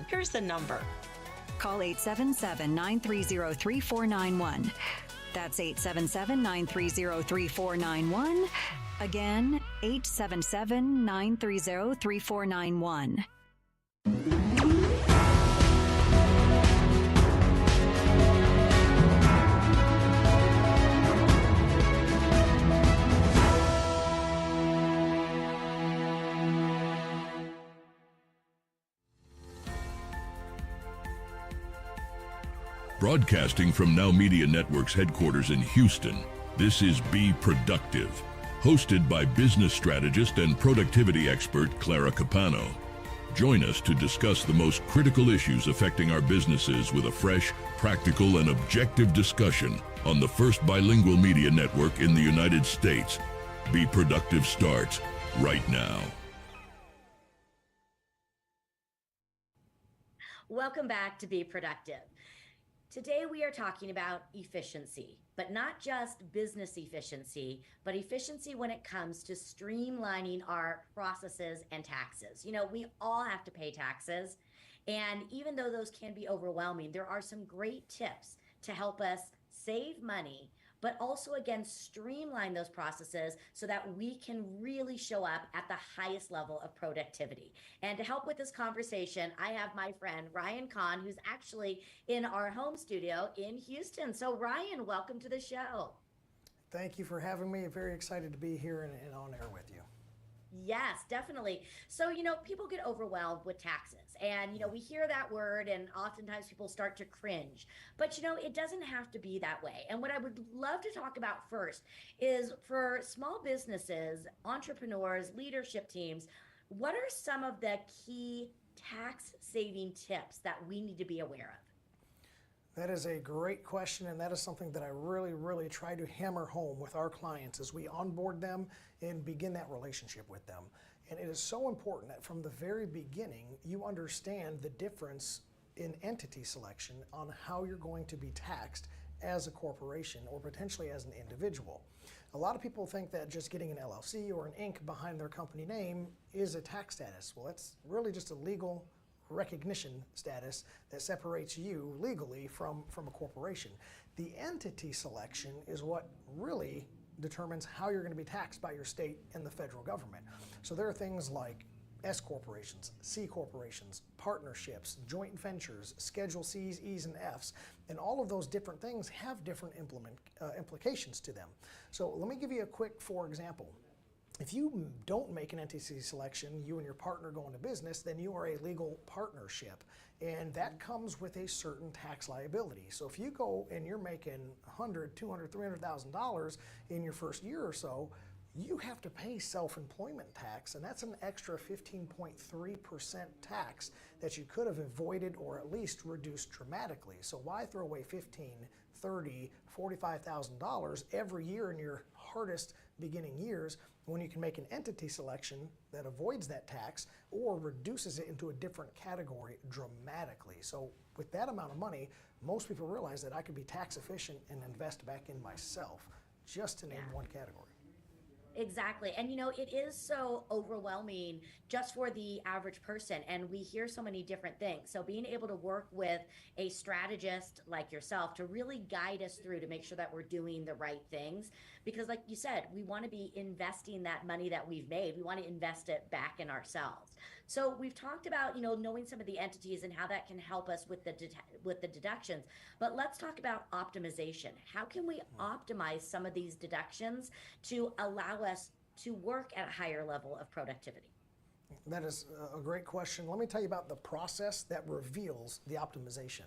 question. Here's the number. Call 877-930-3491. That's 877-930-3491. Again, 877-930-3491. Broadcasting from Now Media Network's headquarters in Houston, this is Be Productive, hosted by business strategist and productivity expert Clara Capano. Join us to discuss the most critical issues affecting our businesses with a fresh, practical, and objective discussion on the first bilingual media network in the United States. Be Productive starts right now. Welcome back to Be Productive. Today we are talking about efficiency, but not just business efficiency, but efficiency when it comes to streamlining our processes and taxes. You know, we all have to pay taxes, and even though those can be overwhelming, there are some great tips to help us save money, but also, again, streamline those processes so that we can really show up at the highest level of productivity. And to help with this conversation, I have my friend Ryan Kahn, who's actually in our home studio in Houston. So Ryan, welcome to the show. Thank you for having me. Very excited to be here and on air with you. Yes, definitely. So, you know, people get overwhelmed with taxes and, you know, we hear that word and oftentimes people start to cringe, but, you know, it doesn't have to be that way. And what I would love to talk about first is for small businesses, entrepreneurs, leadership teams, what are some of the key tax saving tips that we need to be aware of? That is a great question, and that is something that I really try to hammer home with our clients as we onboard them and begin that relationship with them. And it is so important that from the very beginning, you understand the difference in entity selection on how you're going to be taxed as a corporation or potentially as an individual. A lot of people think that just getting an LLC or an Inc. behind their company name is a tax status. Well, it's really just a legal recognition status that separates you legally from a corporation. The entity selection is what really determines how you're going to be taxed by your state and the federal government. So there are things like S corporations, C corporations, partnerships, joint ventures, Schedule C's, E's, and F's, and all of those different things have different implications to them. So let me give you a quick for example. If you don't make an entity selection, you and your partner go into business, then you are a legal partnership, and that comes with a certain tax liability. So if you go and you're making $100,000, $200,000, $300,000 in your first year or so, you have to pay self-employment tax, and that's an extra 15.3% tax that you could have avoided or at least reduced dramatically. So why throw away $15,000, $30,000, $45,000 every year in your hardest beginning years when you can make an entity selection that avoids that tax or reduces it into a different category dramatically. So with that amount of money, most people realize that I could be tax efficient and invest back in myself, just to name one category. Exactly. And you know, it is so overwhelming just for the average person, and we hear so many different things. So being able to work with a strategist like yourself to really guide us through to make sure that we're doing the right things, because like you said, we want to be investing that money that we've made. We want to invest it back in ourselves. So we've talked about, you know, knowing some of the entities and how that can help us with the deductions. But let's talk about optimization. How can we optimize some of these deductions to allow us to work at a higher level of productivity? That is a great question. Let me tell you about the process that reveals the optimization.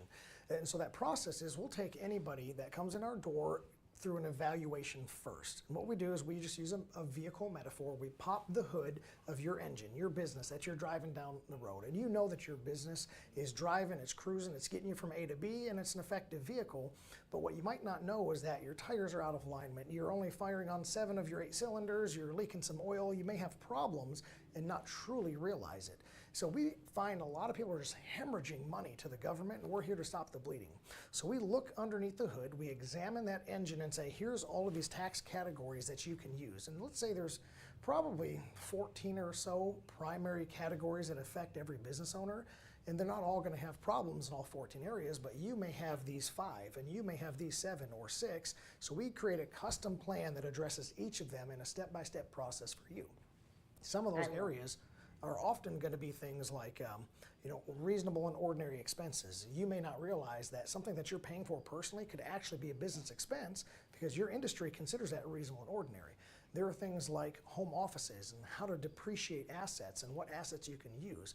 And so that process is we'll take anybody that comes in our door through an evaluation first. And what we do is we just use a vehicle metaphor. We pop the hood of your engine, your business that you're driving down the road. And you know that your business is driving, it's cruising, it's getting you from A to B, and it's an effective vehicle. But what you might not know is that your tires are out of alignment. You're only firing on 7 of your 8 cylinders. You're leaking some oil. You may have problems and not truly realize it. So we find a lot of people are just hemorrhaging money to the government, and we're here to stop the bleeding. So we look underneath the hood, we examine that engine and say, here's all of these tax categories that you can use. And let's say there's probably 14 or so primary categories that affect every business owner. And they're not all going to have problems in all 14 areas, but you may have these 5 and you may have these 7 or 6. So we create a custom plan that addresses each of them in a step-by-step process for you. Some of those areas are often going to be things like reasonable and ordinary expenses. You may not realize that something that you're paying for personally could actually be a business expense because your industry considers that reasonable and ordinary. There are things like home offices and how to depreciate assets and what assets you can use.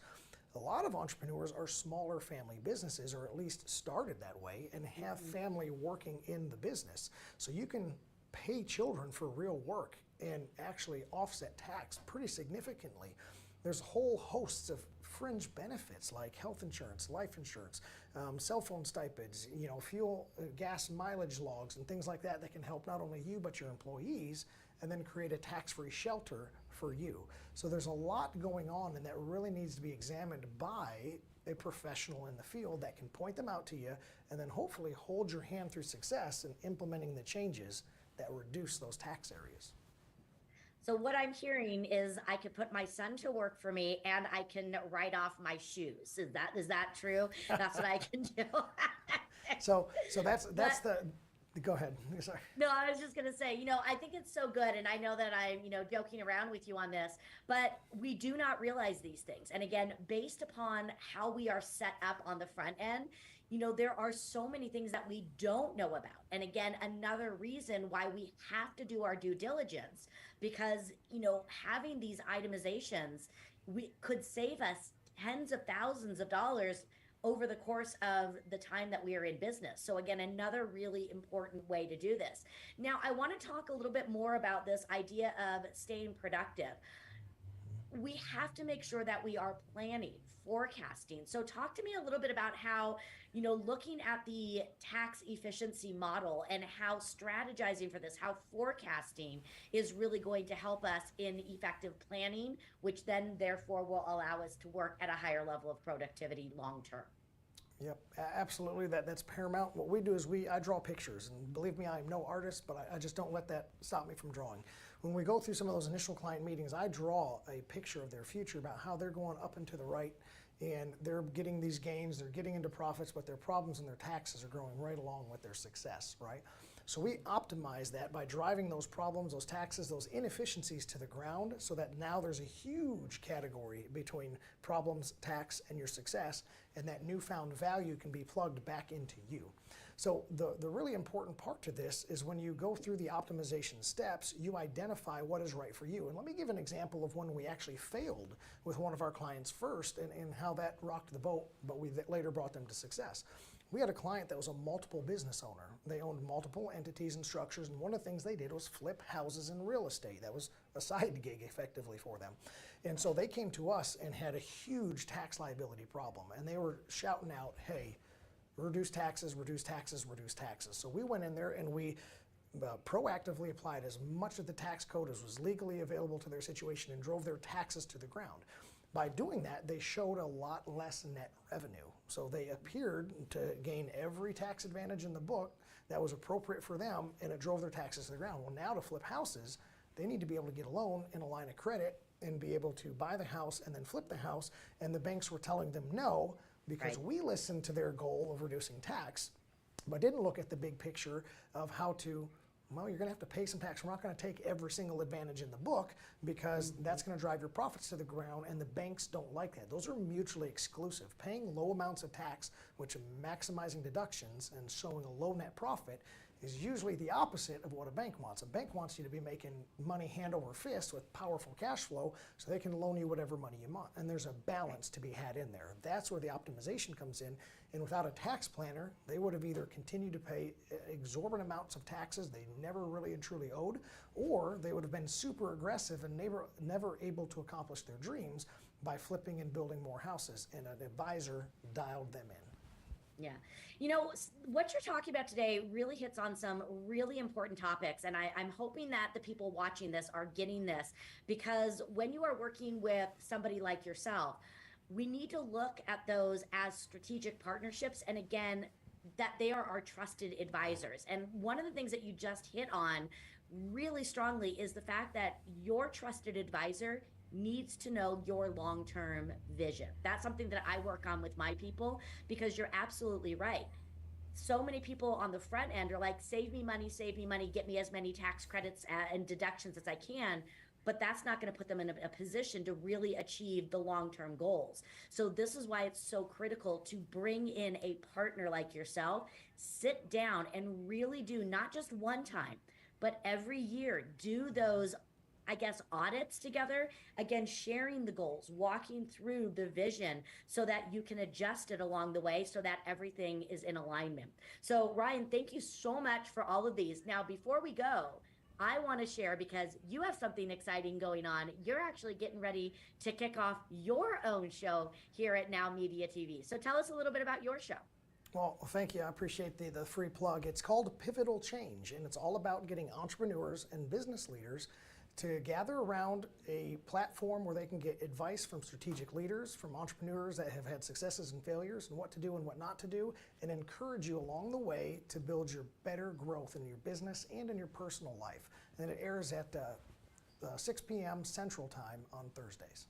A lot of entrepreneurs are smaller family businesses, or at least started that way, and have family working in the business. So you can pay children for real work and actually offset tax pretty significantly. There's whole hosts of fringe benefits like health insurance, life insurance, cell phone stipends, fuel, gas mileage logs, and things like that can help not only you but your employees, and then create a tax-free shelter for you. So there's a lot going on, and that really needs to be examined by a professional in the field that can point them out to you and then hopefully hold your hand through success in implementing the changes that reduce those tax areas. So what I'm hearing is I could put my son to work for me and I can write off my shoes. Is that true? That's what I can do. So that's go ahead. Sorry. No, I was just going to say, I think it's so good. And I know that I'm, joking around with you on this, but we do not realize these things. And again, based upon how we are set up on the front end, there are so many things that we don't know about. And again, another reason why we have to do our due diligence, because, having these itemizations, we could save us tens of thousands of dollars over the course of the time that we are in business. So again, another really important way to do this. Now, I want to talk a little bit more about this idea of staying productive. We have to make sure that we are planning, forecasting. So talk to me a little bit about how, looking at the tax efficiency model and how strategizing for this, how forecasting is really going to help us in effective planning, which then therefore will allow us to work at a higher level of productivity long term. Yep, absolutely. That's paramount. What we do is I draw pictures, and believe me, I'm no artist, but I just don't let that stop me from drawing. When we go through some of those initial client meetings, I draw a picture of their future about how they're going up and to the right, and they're getting these gains, they're getting into profits, but their problems and their taxes are growing right along with their success, right? So we optimize that by driving those problems, those taxes, those inefficiencies to the ground, so that now there's a huge category between problems, tax, and your success, and that newfound value can be plugged back into you. So the really important part to this is when you go through the optimization steps, you identify what is right for you. And let me give an example of when we actually failed with one of our clients first and how that rocked the boat, but we later brought them to success. We had a client that was a multiple business owner. They owned multiple entities and structures, and one of the things they did was flip houses and real estate. That was a side gig effectively for them. And so they came to us and had a huge tax liability problem, and they were shouting out, hey, reduce taxes, reduce taxes, reduce taxes. So we went in there and we proactively applied as much of the tax code as was legally available to their situation and drove their taxes to the ground. By doing that, they showed a lot less net revenue. So they appeared to gain every tax advantage in the book that was appropriate for them, and it drove their taxes to the ground. Well, now to flip houses, they need to be able to get a loan and a line of credit and be able to buy the house and then flip the house, and the banks were telling them no, because we listened to their goal of reducing tax, but didn't look at the big picture of how to, well, you're going to have to pay some tax. We're not going to take every single advantage in the book because that's going to drive your profits to the ground, and the banks don't like that. Those are mutually exclusive. Paying low amounts of tax, which are maximizing deductions and showing a low net profit, is usually the opposite of what a bank wants. A bank wants you to be making money hand over fist with powerful cash flow so they can loan you whatever money you want. And there's a balance to be had in there. That's where the optimization comes in. And without a tax planner, they would have either continued to pay exorbitant amounts of taxes they never really and truly owed, or they would have been super aggressive and never able to accomplish their dreams by flipping and building more houses. And an advisor dialed them in. Yeah. What you're talking about today really hits on some really important topics. And I'm hoping that the people watching this are getting this, because when you are working with somebody like yourself, we need to look at those as strategic partnerships. And again, that they are our trusted advisors. And one of the things that you just hit on really strongly is the fact that your trusted advisor needs to know your long-term vision. That's something that I work on with my people, because you're absolutely right. So many people on the front end are like, save me money, get me as many tax credits and deductions as I can. But that's not going to put them in a position to really achieve the long-term goals. So this is why it's so critical to bring in a partner like yourself, sit down and really do, not just one time, but every year, do those, I guess, audits together. Again, sharing the goals, walking through the vision so that you can adjust it along the way so that everything is in alignment. So Ryan, thank you so much for all of these. Now, before we go, I want to share, because you have something exciting going on. You're actually getting ready to kick off your own show here at Now Media TV. So tell us a little bit about your show. Well, thank you. I appreciate the free plug. It's called Pivotal Change, and it's all about getting entrepreneurs and business leaders to gather around a platform where they can get advice from strategic leaders, from entrepreneurs that have had successes and failures, and what to do and what not to do, and encourage you along the way to build your better growth in your business and in your personal life. And it airs at 6 p.m. Central Time on Thursdays.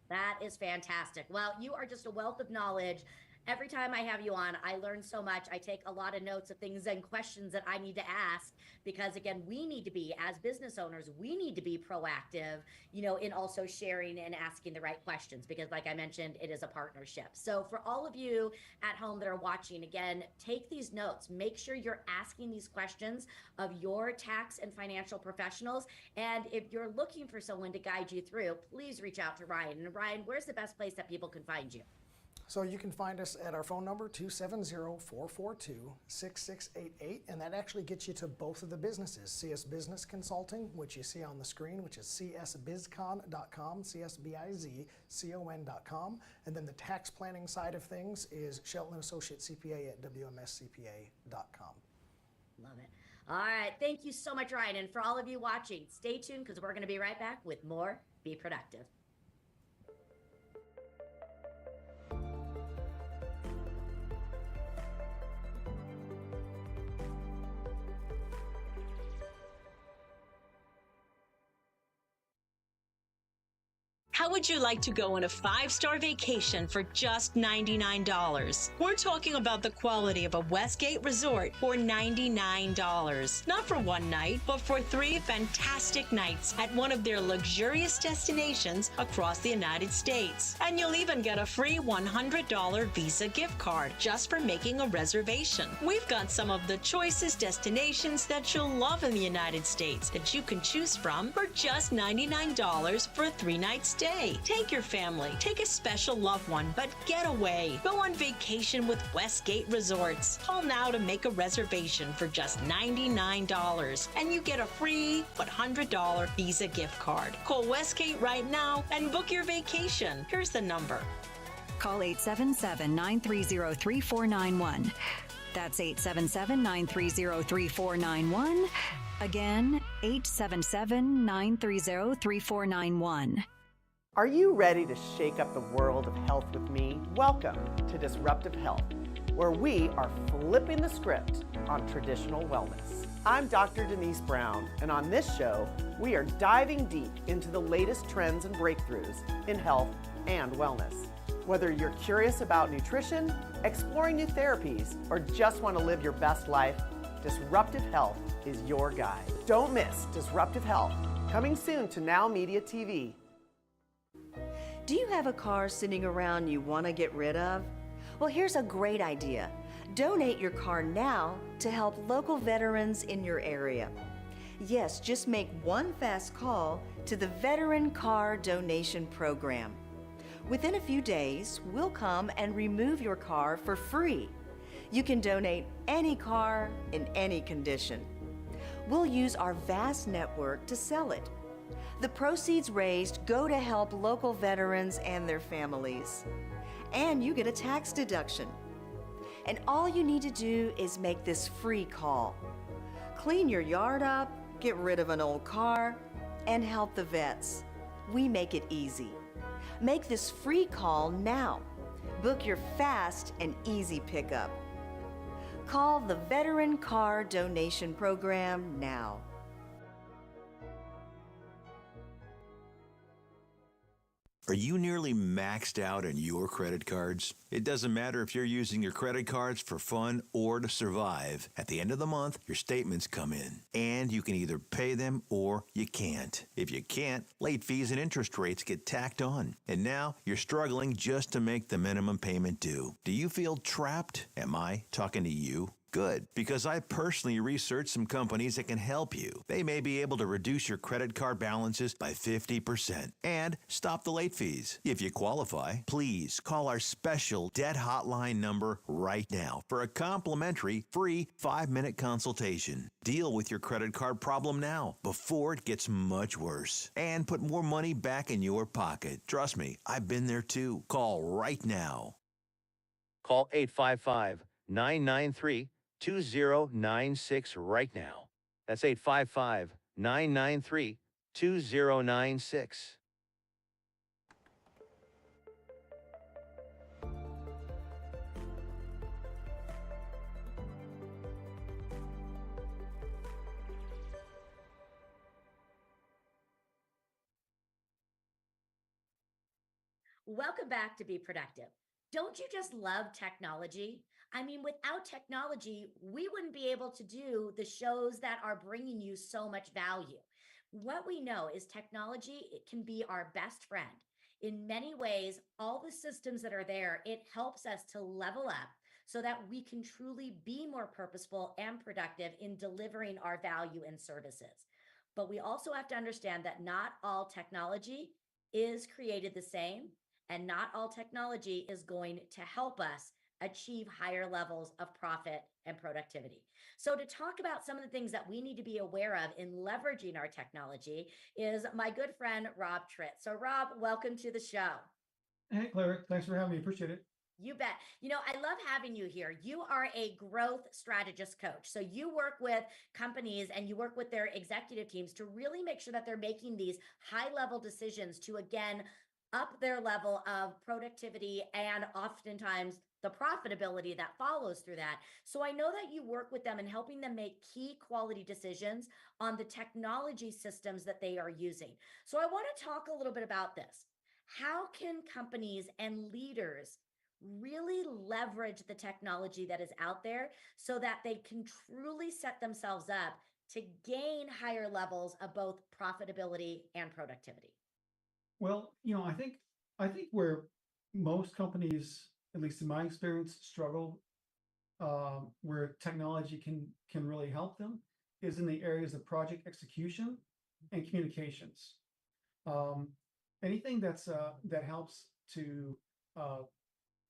That is fantastic. Well, you are just a wealth of knowledge. Every time I have you on, I learn so much. I take a lot of notes of things and questions that I need to ask, because again, we need to be, as business owners, we need to be proactive, in also sharing and asking the right questions, because like I mentioned, it is a partnership. So for all of you at home that are watching, again, take these notes. Make sure you're asking these questions of your tax and financial professionals. And if you're looking for someone to guide you through, please reach out to Ryan. And Ryan, where's the best place that people can find you? So you can find us at our phone number, 270-442-6688, and that actually gets you to both of the businesses. CS Business Consulting, which you see on the screen, which is csbizcon.com, csbizcon.com, and then the tax planning side of things is Shelton Associate CPA at wmscpa.com. Love it. All right, thank you so much, Ryan. And for all of you watching, stay tuned, because we're going to be right back with more Be Productive. How would you like to go on a 5-star vacation for just $99? We're talking about the quality of a Westgate resort for $99. Not for one night, but for 3 fantastic nights at one of their luxurious destinations across the United States. And you'll even get a free $100 Visa gift card just for making a reservation. We've got some of the choicest destinations that you'll love in the United States that you can choose from for just $99 for a 3-night stay. Take your family, take a special loved one, but get away. Go on vacation with Westgate Resorts. Call now to make a reservation for just $99, and you get a free $100 Visa gift card. Call Westgate right now and book your vacation. Here's the number. Call 877-930-3491. That's 877-930-3491. Again, 877-930-3491. Are you ready to shake up the world of health with me? Welcome to Disruptive Health, where we are flipping the script on traditional wellness. I'm Dr. Denise Brown, and on this show, we are diving deep into the latest trends and breakthroughs in health and wellness. Whether you're curious about nutrition, exploring new therapies, or just want to live your best life, Disruptive Health is your guide. Don't miss Disruptive Health, coming soon to Now Media TV. Do you have a car sitting around you want to get rid of? Well, here's a great idea. Donate your car now to help local veterans in your area. Yes, just make one fast call to the Veteran Car Donation Program. Within a few days, we'll come and remove your car for free. You can donate any car in any condition. We'll use our vast network to sell it. The proceeds raised go to help local veterans and their families. And you get a tax deduction. And all you need to do is make this free call. Clean your yard up, get rid of an old car, and help the vets. We make it easy. Make this free call now. Book your fast and easy pickup. Call the Veteran Car Donation Program now. Are you nearly maxed out on your credit cards? It doesn't matter if you're using your credit cards for fun or to survive. At the end of the month, your statements come in, and you can either pay them or you can't. If you can't, late fees and interest rates get tacked on. And now you're struggling just to make the minimum payment due. Do you feel trapped? Am I talking to you? Good, because I personally researched some companies that can help you. They may be able to reduce your credit card balances by 50% and stop the late fees. If you qualify, please call our special debt hotline number right now for a complimentary free 5-minute consultation. Deal with your credit card problem now before it gets much worse and put more money back in your pocket. Trust me, I've been there too. Call right now. Call 855-993-2096 right now. That's 855-993-2096. Welcome back to Be Productive. Don't you just love technology? I mean, without technology, we wouldn't be able to do the shows that are bringing you so much value. What we know is technology, it can be our best friend. In many ways, all the systems that are there, it helps us to level up so that we can truly be more purposeful and productive in delivering our value and services. But we also have to understand that not all technology is created the same, and not all technology is going to help us achieve higher levels of profit and productivity. So to talk about some of the things that we need to be aware of in leveraging our technology is my good friend, Rob Tritt. So Rob, welcome to the show. Hey, Clara, thanks for having me. Appreciate it. You bet. You know, I love having you here. You are a growth strategist coach. So you work with companies and you work with their executive teams to really make sure that they're making these high level decisions to, again, up their level of productivity and oftentimes the profitability that follows through that. So I know that you work with them in helping them make key quality decisions on the technology systems that they are using. So I want to talk a little bit about this. How can companies and leaders really leverage the technology that is out there so that they can truly set themselves up to gain higher levels of both profitability and productivity? Well, I think where most companies, at least in my experience, struggle, where technology can really help them, is in the areas of project execution and communications. Um, Anything that helps to uh,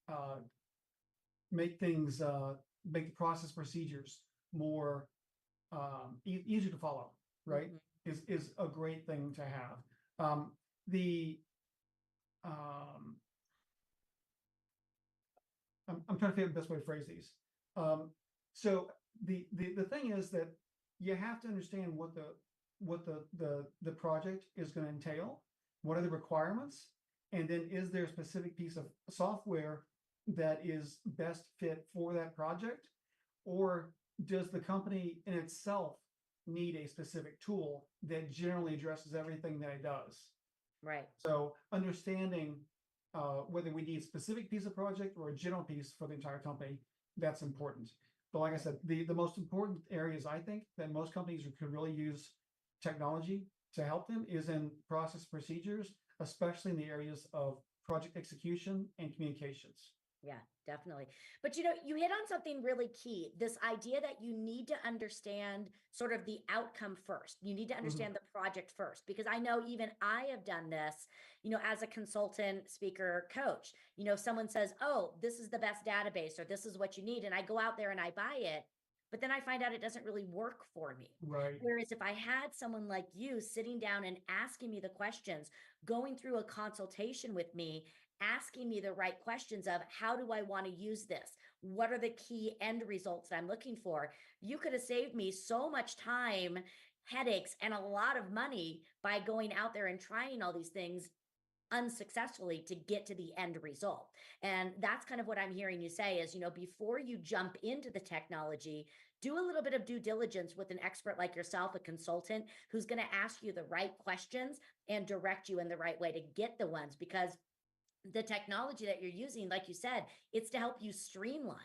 uh, make make the process procedures more easier to follow, right? Is a great thing to have. The um, I'm trying to figure out the best way to phrase these. Um, so the thing is that you have to understand what the project is going to entail. What are the requirements? And then is there a specific piece of software that is best fit for that project? Or does the company in itself need a specific tool that generally addresses everything that it does? Right. So understanding whether we need a specific piece of project or a general piece for the entire company, that's important. But like I said, the most important areas I think that most companies could really use technology to help them is in process procedures, especially in the areas of project execution and communications. Yeah, definitely. But you know, you hit on something really key, this idea that you need to understand sort of the outcome first. You need to understand the project first, because I know even I have done this, you know, as a consultant, speaker, coach. You know, someone says, "Oh, this is the best database," or "This is what you need." And I go out there and I buy it, but then I find out it doesn't really work for me. Right. Whereas if I had someone like you sitting down and asking me the questions, going through a consultation with me, asking me the right questions of how do I want to use this? What are the key end results that I'm looking for? You could have saved me so much time, headaches, and a lot of money by going out there and trying all these things unsuccessfully to get to the end result. And that's kind of what I'm hearing you say is, before you jump into the technology, do a little bit of due diligence with an expert like yourself, a consultant who's going to ask you the right questions and direct you in the right way to get the ones, because the technology that you're using, like you said, it's to help you streamline.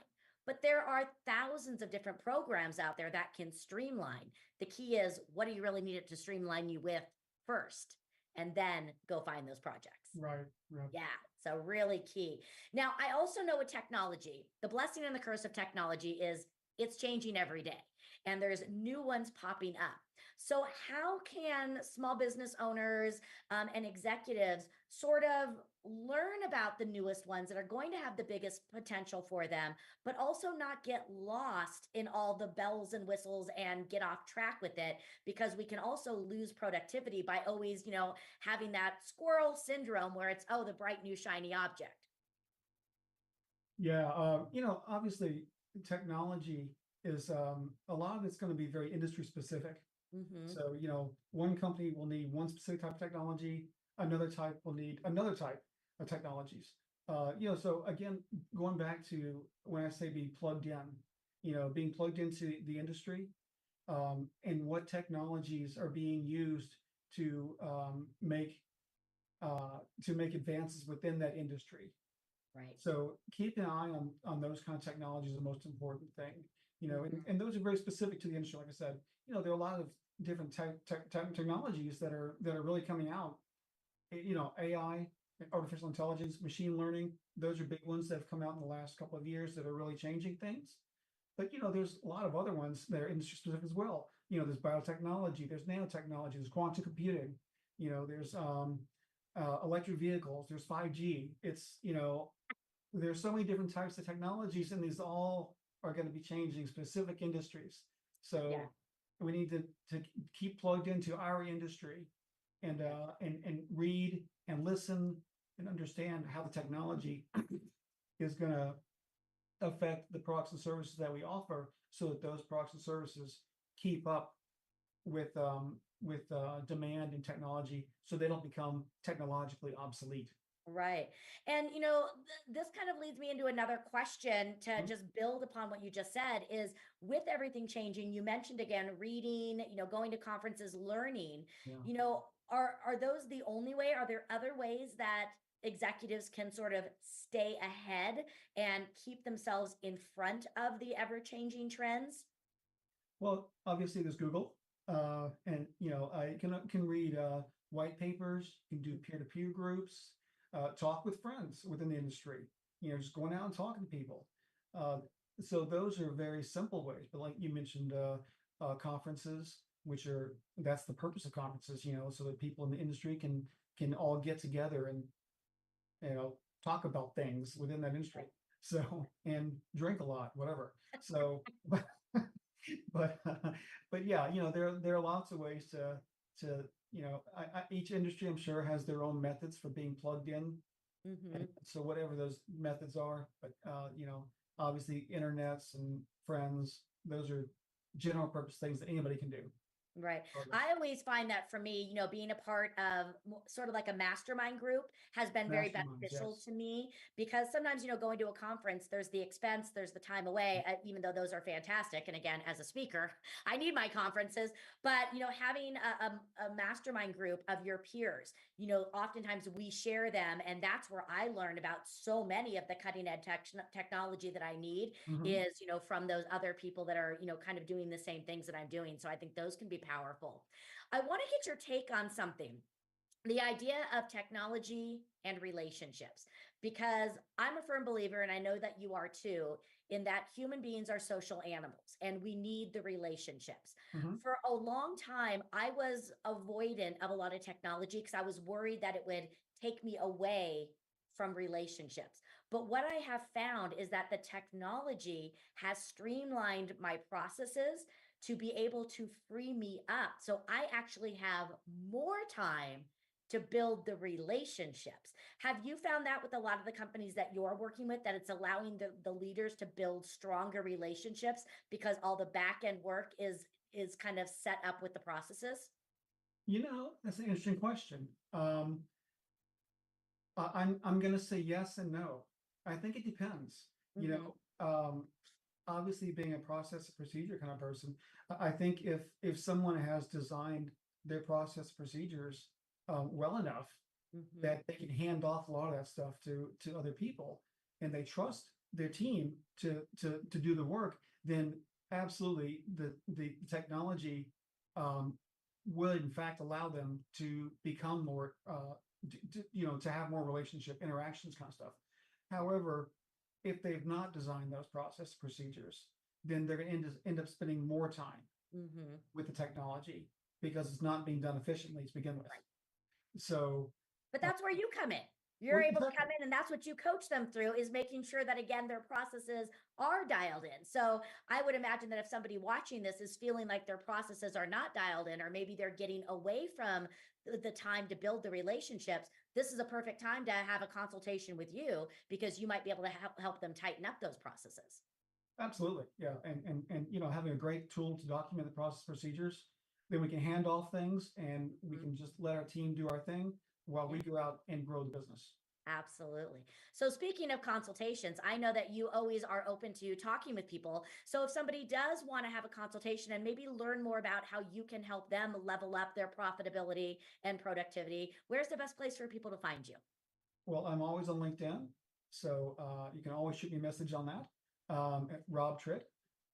But there are thousands of different programs out there that can streamline. The key is, what do you really need it to streamline you with first? And then go find those projects. Right. Right. Yeah, so really key. Now, I also know with technology, the blessing and the curse of technology is it's changing every day and there's new ones popping up. So, how can small business owners and executives sort of learn about the newest ones that are going to have the biggest potential for them, but also not get lost in all the bells and whistles and get off track with it? Because we can also lose productivity by always, having that squirrel syndrome where it's, oh, the bright new shiny object. Yeah. Obviously, technology is a lot of it's going to be very industry specific. Hmm. So, one company will need one specific type of technology, another type will need another type of technologies. So again, going back to when I say being plugged in, being plugged into the industry, and what technologies are being used to make advances within that industry. Right. So keep an eye on those kind of technologies is the most important thing. Mhm. And those are very specific to the industry. Like I said, there are a lot of different technologies that are really coming out. AI, artificial intelligence, machine learning, those are big ones that have come out in the last couple of years that are really changing things. But there's a lot of other ones that are industry specific as well. There's biotechnology, there's nanotechnology, there's quantum computing, there's electric vehicles, there's 5G. It's there's so many different types of technologies, and these all are going to be changing specific industries. So Yeah. we need to keep plugged into our industry and read and listen and understand how the technology is going to affect the products and services that we offer, so that those products and services keep up with demand and technology, so they don't become technologically obsolete. Right. And, this kind of leads me into another question to just build upon what you just said is, with everything changing, you mentioned again, reading, going to conferences, learning, Yeah. are those the only way? Are there other ways that executives can sort of stay ahead and keep themselves in front of the ever changing trends? Well, obviously there's Google, and I can read white papers, can do peer-to-peer groups, talk with friends within the industry. Just going out and talking to people. Uh, so those are very simple ways. But like you mentioned, conferences, that's the purpose of conferences. So that people in the industry can all get together and talk about things within that industry. So, and drink a lot, whatever. So, but but yeah, there are lots of ways to each industry, I'm sure, has their own methods for being plugged in. Hmm. So whatever those methods are, but obviously internets and friends, those are general purpose things that anybody can do. Right. Regardless. I always find that for me, being a part of sort of like a mastermind group has been very Masterminds, beneficial yes. to me, because sometimes, going to a conference, there's the expense, there's the time away, even though those are fantastic. And again, as a speaker, I need my conferences, but, having a mastermind group of your peers, oftentimes we share them. And that's where I learn about so many of the cutting edge technology that I need Mhm. is, from those other people that are, kind of doing the same things that I'm doing. So I think those can be powerful. I want to get your take on something, the idea of technology and relationships, because I'm a firm believer, and I know that you are too, in that human beings are social animals and we need the relationships. Mhm. For a long time, I was avoidant of a lot of technology because I was worried that it would take me away from relationships. But what I have found is that the technology has streamlined my processes to be able to free me up. So I actually have more time to build the relationships. Have you found that with a lot of the companies that you're working with, that it's allowing the leaders to build stronger relationships because all the back end work is kind of set up with the processes? That's an interesting question. I'm gonna say yes and no. I think it depends. You know, obviously being a process and procedure kind of person, I think if someone has designed their process procedures well enough that they can hand off a lot of that stuff to other people, and they trust their team to do the work, then absolutely the technology will in fact allow them to become more to have more relationship interactions kind of stuff. However, if they've not designed those process procedures, then they're going to end up spending more time with the technology because it's not being done efficiently to begin with. So, But that's where you come in. You're able to come in, and that's what you coach them through, is making sure that, again, their processes are dialed in. So I would imagine that if somebody watching this is feeling like their processes are not dialed in, or maybe they're getting away from the time to build the relationships, this is a perfect time to have a consultation with you, because you might be able to help them tighten up those processes. absolutely, yeah, and having a great tool to document the process procedures, then we can hand off things and we can just let our team do our thing while we go out and grow the business. Absolutely. So speaking of consultations, I know that you always are open to talking with people. So if somebody does want to have a consultation and maybe learn more about how you can help them level up their profitability and productivity, where's the best place for people to find you? Well, I'm always on LinkedIn, so you can always shoot me a message on that at Rob Tritt.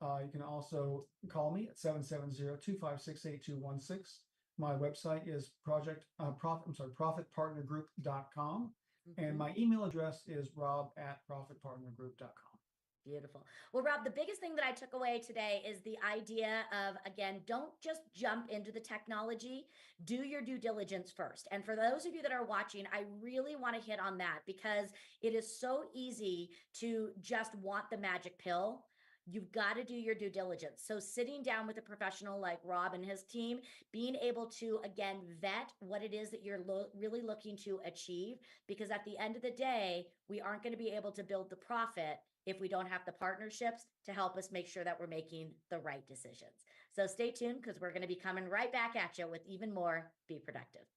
You can also call me at 770-256-8216. My website is profitpartnergroup.com. And my email address is rob@profitpartnergroup.com. Beautiful. Well, Rob, the biggest thing that I took away today is the idea of, again, don't just jump into the technology, do your due diligence first. And for those of you that are watching, I really want to hit on that, because it is so easy to just want the magic pill. You've got to do your due diligence. So sitting down with a professional like Rob and his team, being able to, again, vet what it is that you're really looking to achieve, because at the end of the day, we aren't going to be able to build the profit if we don't have the partnerships to help us make sure that we're making the right decisions. So stay tuned, because we're going to be coming right back at you with even more Be Productive.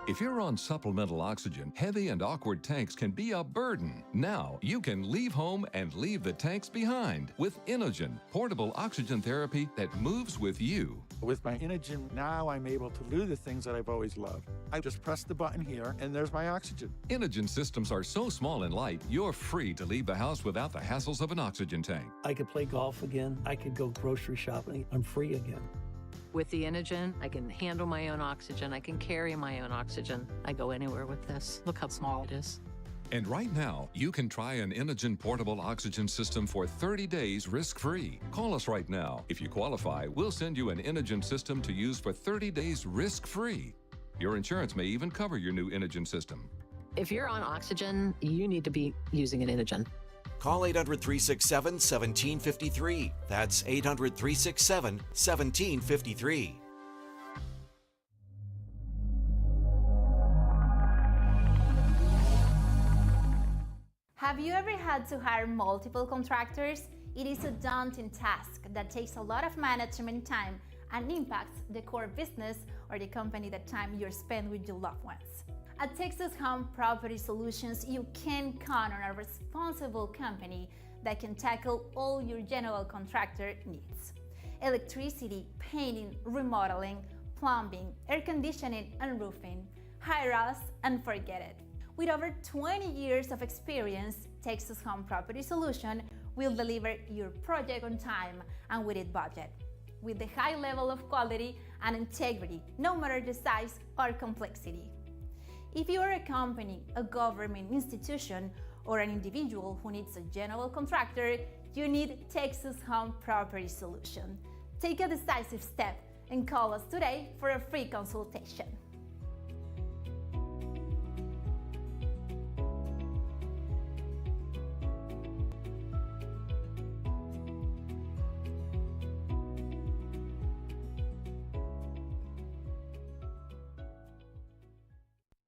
If you're on supplemental oxygen, heavy and awkward tanks can be a burden. Now you can leave home and leave the tanks behind with Inogen, portable oxygen therapy that moves with you. With my Inogen, now I'm able to do the things that I've always loved. I just press the button here, and there's my oxygen. Inogen systems are so small and light, you're free to leave the house without the hassles of an oxygen tank. I could play golf again. I could go grocery shopping. I'm free again. With the Inogen, I can handle my own oxygen. I can carry my own oxygen. I go anywhere with this. Look how small it is. And right now, you can try an Inogen portable oxygen system for 30 days risk-free. Call us right now. If you qualify, we'll send you an Inogen system to use for 30 days risk-free. Your insurance may even cover your new Inogen system. If you're on oxygen, you need to be using an Inogen. Call 800-367-1753. That's 800-367-1753. Have you ever had to hire multiple contractors? It is a daunting task that takes a lot of management time and impacts the core business or the company, the time you spend with your loved ones. At Texas Home Property Solutions, you can count on a responsible company that can tackle all your general contractor needs. Electricity, painting, remodeling, plumbing, air conditioning, and roofing. Hire us and forget it. With over 20 years of experience, Texas Home Property Solution will deliver your project on time and within budget, with the high level of quality and integrity, no matter the size or complexity. If you are a company, a government institution, or an individual who needs a general contractor, you need Texas Home Property Solution. Take a decisive step and call us today for a free consultation.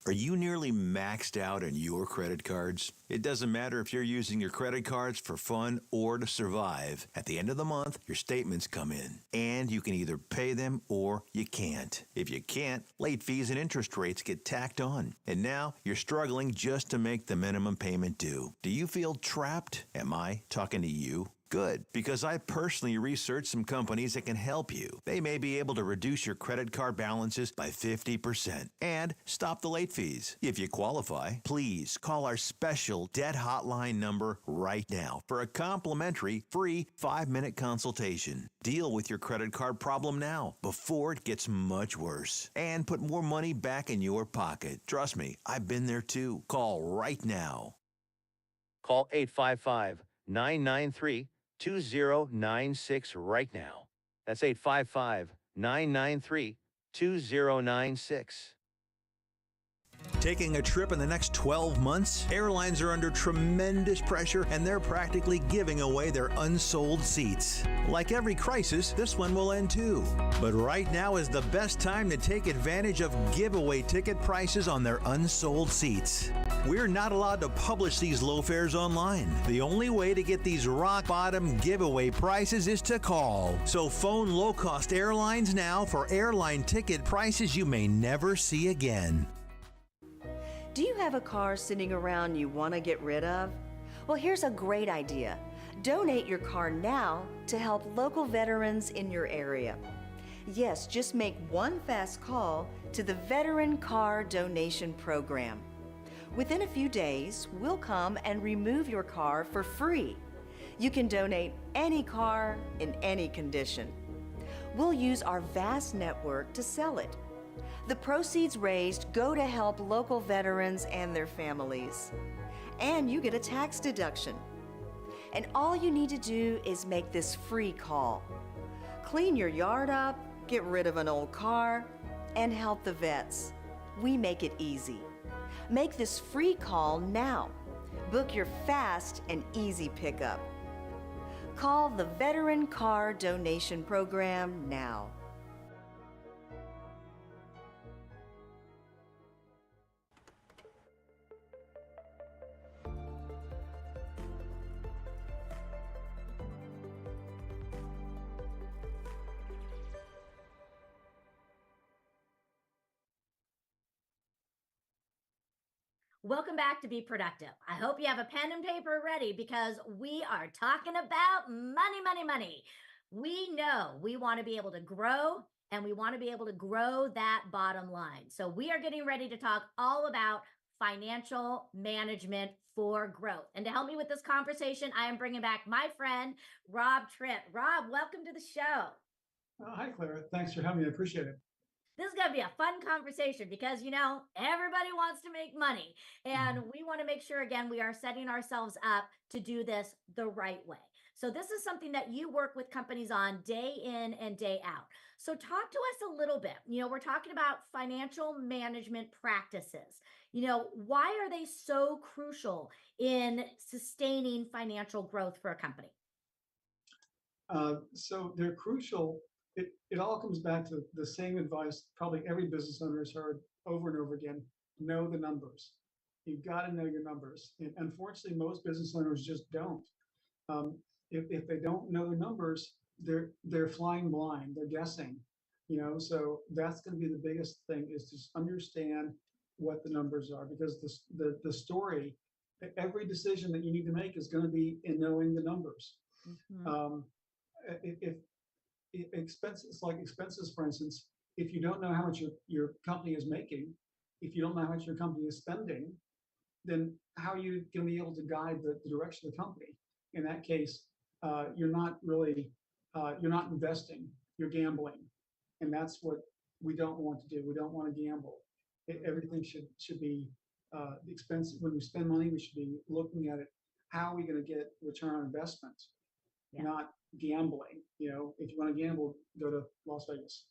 Are you nearly maxed out on your credit cards? It doesn't matter if you're using your credit cards for fun or to survive. At the end of the month, your statements come in, and you can either pay them or you can't. If you can't, late fees and interest rates get tacked on. And now you're struggling just to make the minimum payment due. Do you feel trapped? Am I talking to you? Good, because I personally researched some companies that can help you. They may be able to reduce your credit card balances by 50% and stop the late fees. If you qualify, please call our special debt hotline number right now for a complimentary free 5-minute consultation. Deal with your credit card problem now before it gets much worse and put more money back in your pocket. Trust me, I've been there too. Call right now. Call 855-993-2096 right now. That's 855-993-2096. Taking a trip in the next 12 months? Airlines are under tremendous pressure and they're practically giving away their unsold seats. Like every crisis, this one will end too. But right now is the best time to take advantage of giveaway ticket prices on their unsold seats. We're not allowed to publish these low fares online. The only way to get these rock bottom giveaway prices is to call. So phone low-cost airlines now for airline ticket prices you may never see again. Do you have a car sitting around you want to get rid of? Well, here's a great idea. Donate your car now to help local veterans in your area. Yes, just make one fast call to the Veteran Car Donation Program. Within a few days, we'll come and remove your car for free. You can donate any car in any condition. We'll use our vast network to sell it. The proceeds raised go to help local veterans and their families. And you get a tax deduction. And all you need to do is make this free call. Clean your yard up, get rid of an old car, and help the vets. We make it easy. Make this free call now. Book your fast and easy pickup. Call the Veteran Car Donation Program now. Welcome back to Be Productive. I hope you have a pen and paper ready because we are talking about money, money, money. We know we want to be able to grow and we want to be able to grow that bottom line. So we are getting ready to talk all about financial management for growth. And to help me with this conversation, I am bringing back my friend, Rob Tripp. Rob, welcome to the show. Hi, Clara. Thanks for having me. I appreciate it. This is going to be a fun conversation because, you know, everybody wants to make money. And we want to make sure, again, we are setting ourselves up to do this the right way. So this is something that you work with companies on day in and day out. So talk to us a little bit. You know, we're talking about financial management practices. You know, why are they so crucial in sustaining financial growth for a company? So they're crucial. It all comes back to the same advice probably every business owner has heard over and over again: know the numbers. You've got to know your numbers. And unfortunately, most business owners just don't. If they don't know their numbers, they're flying blind. They're guessing. You know, so that's going to be the biggest thing, is to understand what the numbers are, because the story, every decision that you need to make is going to be in knowing the numbers. If expenses, like expenses, for instance, if you don't know how much your company is making, if you don't know how much your company is spending, then how are you going to be able to guide the direction of the company? In that case, you're not really, you're not investing, you're gambling. And that's what we don't want to do. We don't want to gamble. Everything should be the expense. When we spend money, we should be looking at it. How are we going to get return on investment? Yeah. Not gambling. You know, if you want to gamble, go to Las Vegas.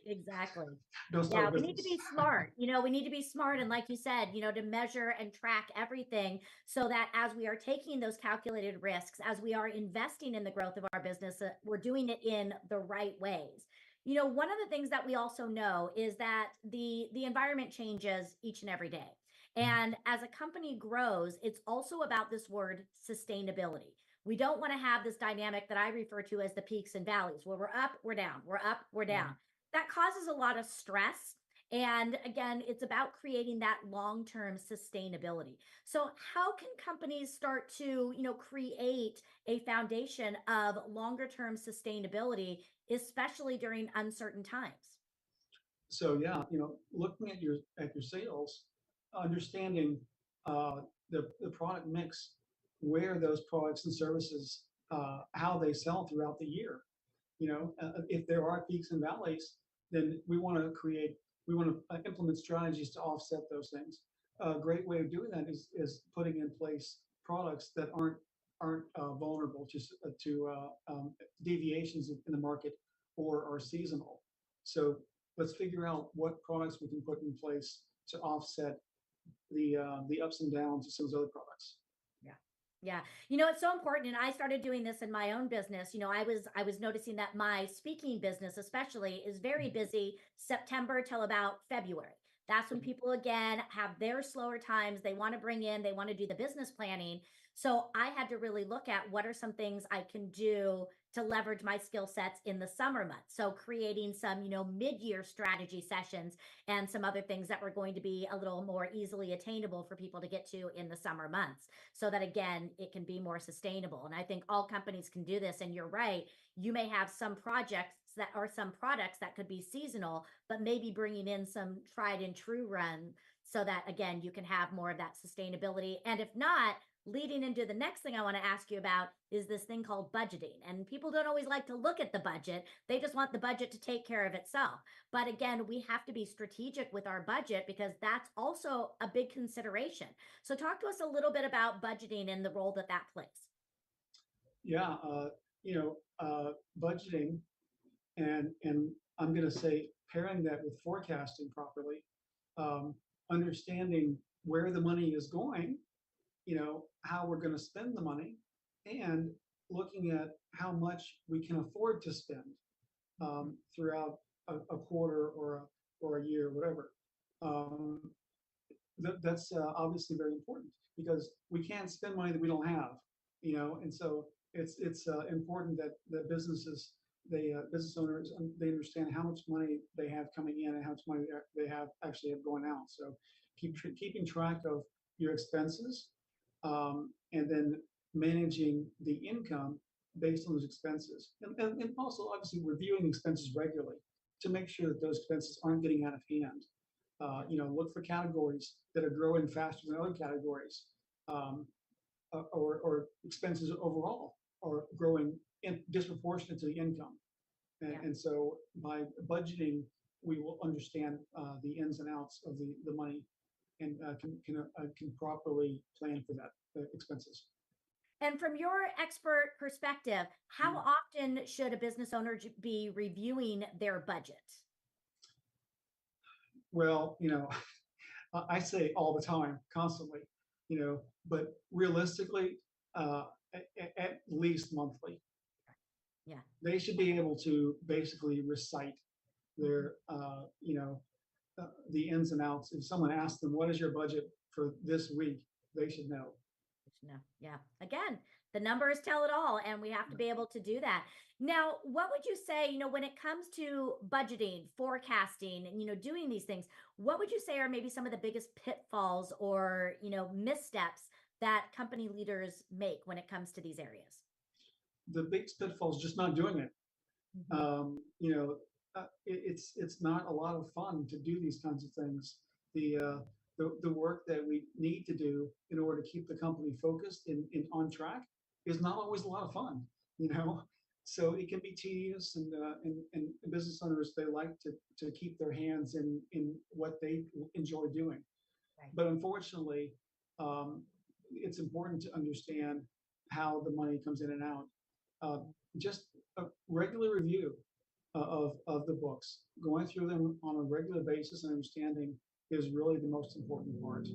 Exactly. Yeah, we need to be smart. You know, we need to be smart. And like you said, you know, to measure and track everything so that as we are taking those calculated risks, as we are investing in the growth of our business, we're doing it in the right ways. One of the things that we also know is that the environment changes each and every day. And as a company grows, it's also about this word sustainability. We don't want to have this dynamic that I refer to as the peaks and valleys, where we're up, we're down, we're up, we're down. That causes a lot of stress. And again, it's about creating that long-term sustainability. So how can companies start to, create a foundation of longer-term sustainability, especially during uncertain times? So yeah, looking at your sales, understanding the product mix, where those products and services, how they sell throughout the year. If there are peaks and valleys, then we want to implement strategies to offset those things. A great way of doing that is putting in place products that aren't vulnerable to deviations in the market or are seasonal. So let's figure out what products we can put in place to offset the ups and downs of some of those other products. Yeah. Yeah. It's so important. And I started doing this in my own business. I was noticing that my speaking business especially is very busy September till about February. That's when people again have their slower times. They want to they want to do the business planning. So I had to really look at what are some things I can do to leverage my skill sets in the summer months. So creating some, mid-year strategy sessions and some other things that were going to be a little more easily attainable for people to get to in the summer months, so that again, it can be more sustainable. And I think all companies can do this. And you're right, you may have some projects that are some products that could be seasonal, but maybe bringing in some tried and true run so that again, you can have more of that sustainability. And if not, leading into the next thing I want to ask you about is this thing called budgeting. And people don't always like to look at the budget. They just want the budget to take care of itself. But again, we have to be strategic with our budget because that's also a big consideration. So talk to us a little bit about budgeting and the role that that plays. Yeah, budgeting and I'm going to say pairing that with forecasting properly, understanding where the money is going, how we're going to spend the money, and looking at how much we can afford to spend throughout a quarter or a year, whatever. That's obviously very important because we can't spend money that we don't have, and so it's important that the business owners, they understand how much money they have coming in and how much money they have actually have going out. So keeping track of your expenses, and then managing the income based on those expenses, and also obviously reviewing expenses regularly to make sure that those expenses aren't getting out of hand. Look for categories that are growing faster than other categories, or expenses overall are growing disproportionate to the income. And so by budgeting, we will understand the ins and outs of the money and can properly plan for that expenses. And from your expert perspective, how often should a business owner be reviewing their budget? Well, I say all the time, constantly, but realistically, at least monthly. Yeah. They should be able to basically recite their, the ins and outs. If someone asks them, what is your budget for this week? They should know. No. Yeah. Again, the numbers tell it all, and we have to be able to do that. Now, what would you say, when it comes to budgeting, forecasting, and, doing these things, what would you say are maybe some of the biggest pitfalls or, missteps that company leaders make when it comes to these areas? The biggest pitfall is just not doing it. It's not a lot of fun to do these kinds of things. The work that we need to do in order to keep the company focused and on track is not always a lot of fun, So it can be tedious, and business owners, they like to keep their hands in what they enjoy doing. Right. But unfortunately, it's important to understand how the money comes in and out. Just a regular review of the books, going through them on a regular basis and understanding is really the most important part.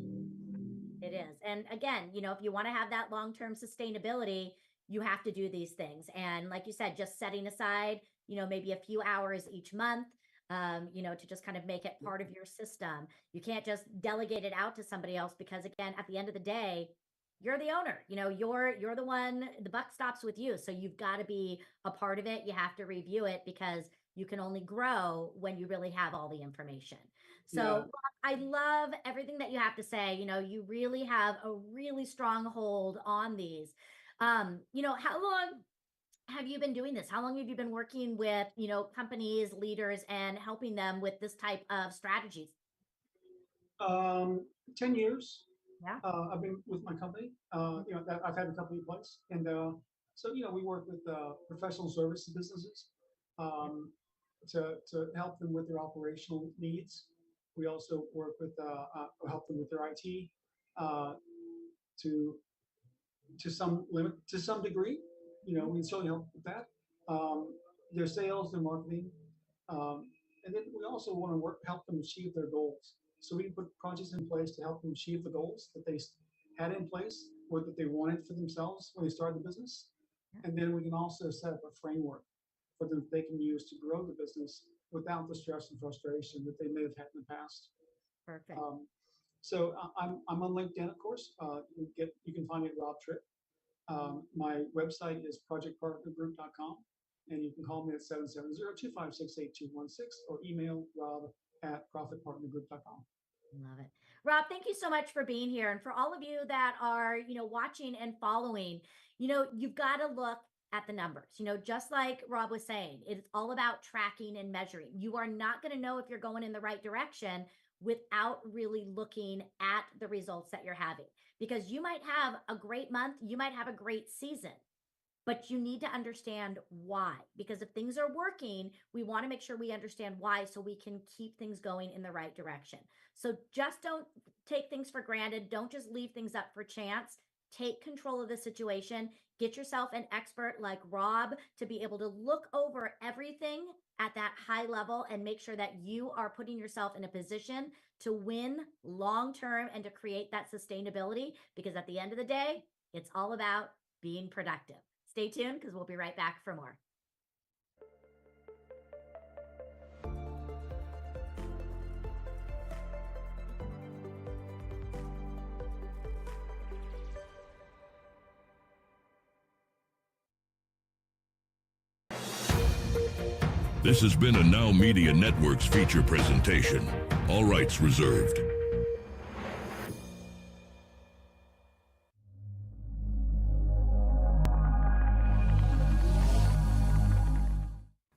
It is. And again, if you want to have that long-term sustainability, you have to do these things. And like you said, just setting aside, maybe a few hours each month, to just kind of make it part of your system. You can't just delegate it out to somebody else because, again, at the end of the day, you're the owner. You're the one, the buck stops with you. So you've got to be a part of it. You have to review it because you can only grow when you really have all the information. So I love everything that you have to say. You really have a really strong hold on these. How long have you been doing this? How long have you been working with, companies, leaders, and helping them with this type of strategies? 10 years. Yeah. I've been with my company. That I've had a company in place, and so we work with professional services businesses to help them with their operational needs. We also work with help them with their IT to some degree. We certainly help with that. Their sales, their marketing, and then we also want to help them achieve their goals. So we put projects in place to help them achieve the goals that they had in place or that they wanted for themselves when they started the business. And then we can also set up a framework for them that they can use to grow the business without the stress and frustration that they may have had in the past. Perfect. So I'm on LinkedIn, of course. You can find me at Rob Tripp. My website is projectpartnergroup.com, and you can call me at 770-256-8216 or email rob@profitpartnergroup.com. Love it. Rob, thank you so much for being here. And for all of you that are, watching and following, you've got to look at the numbers. Just like Rob was saying, it's all about tracking and measuring. You are not going to know if you're going in the right direction without really looking at the results that you're having, because you might have a great month, you might have a great season, but you need to understand why. Because if things are working, we want to make sure we understand why so we can keep things going in the right direction. So just don't take things for granted. Don't just leave things up for chance. Take control of the situation. Get yourself an expert like Rob to be able to look over everything at that high level and make sure that you are putting yourself in a position to win long term and to create that sustainability. Because at the end of the day, it's all about being productive. Stay tuned because we'll be right back for more. This has been a Now Media Networks feature presentation. All rights reserved.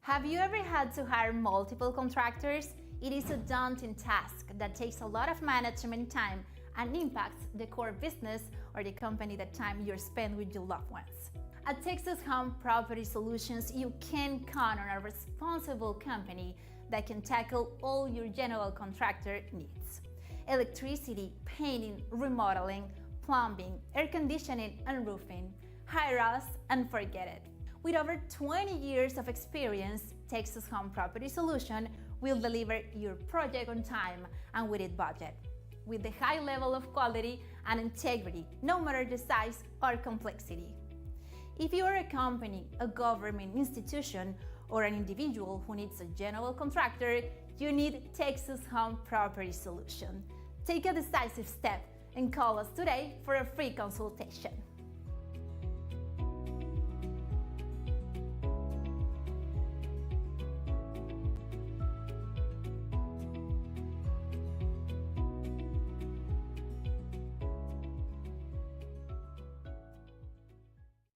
Have you ever had to hire multiple contractors? It is a daunting task that takes a lot of management time and impacts the core business or the company, the time you spend with your loved ones. At Texas Home Property Solutions, you can count on a responsible company that can tackle all your general contractor needs. Electricity, painting, remodeling, plumbing, air conditioning, and roofing. Hire us and forget it. With over 20 years of experience, Texas Home Property Solution will deliver your project on time and within budget, with the high level of quality and integrity, no matter the size or complexity. If you are a company, a government institution, or an individual who needs a general contractor, you need Texas Home Property Solution. Take a decisive step and call us today for a free consultation.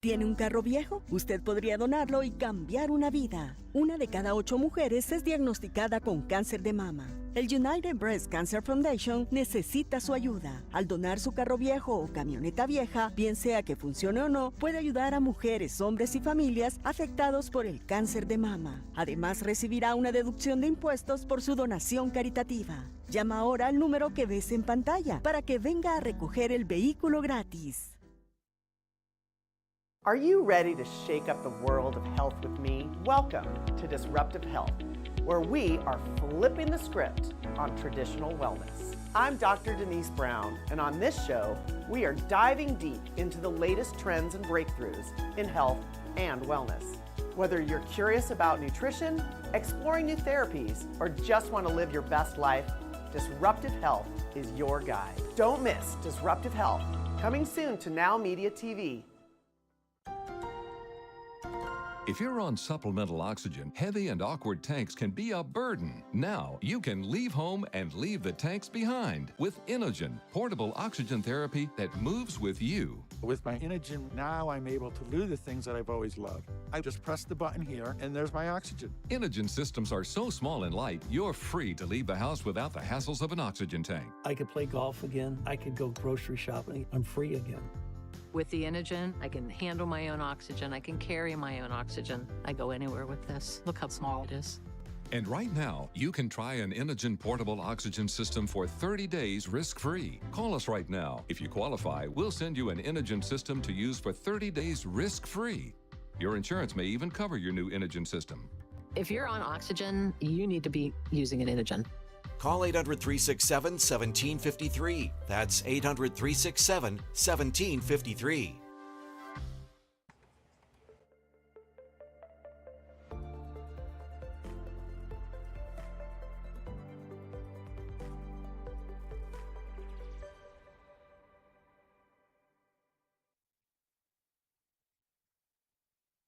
¿Tiene un carro viejo? Usted podría donarlo y cambiar una vida. 1 de cada 8 mujeres es diagnosticada con cáncer de mama. El United Breast Cancer Foundation necesita su ayuda. Al donar su carro viejo o camioneta vieja, bien sea que funcione o no, puede ayudar a mujeres, hombres y familias afectados por el cáncer de mama. Además, recibirá una deducción de impuestos por su donación caritativa. Llama ahora al número que ves en pantalla para que venga a recoger el vehículo gratis. Are you ready to shake up the world of health with me? Welcome to Disruptive Health, where we are flipping the script on traditional wellness. I'm Dr. Denise Brown, and on this show, we are diving deep into the latest trends and breakthroughs in health and wellness. Whether you're curious about nutrition, exploring new therapies, or just want to live your best life, Disruptive Health is your guide. Don't miss Disruptive Health, coming soon to Now Media TV. If you're on supplemental oxygen, heavy and awkward tanks can be a burden. Now you can leave home and leave the tanks behind with Inogen, portable oxygen therapy that moves with you. With my Inogen, now I'm able to do the things that I've always loved. I just press the button here, and there's my oxygen. Inogen systems are so small and light, you're free to leave the house without the hassles of an oxygen tank. I could play golf again. I could go grocery shopping. I'm free again. With the Inogen, I can handle my own oxygen. I can carry my own oxygen. I go anywhere with this. Look how small it is. And right now, you can try an Inogen portable oxygen system for 30 days risk-free. Call us right now. If you qualify, we'll send you an Inogen system to use for 30 days risk-free. Your insurance may even cover your new Inogen system. If you're on oxygen, you need to be using an Inogen. Call 800-367-1753. That's 800-367-1753.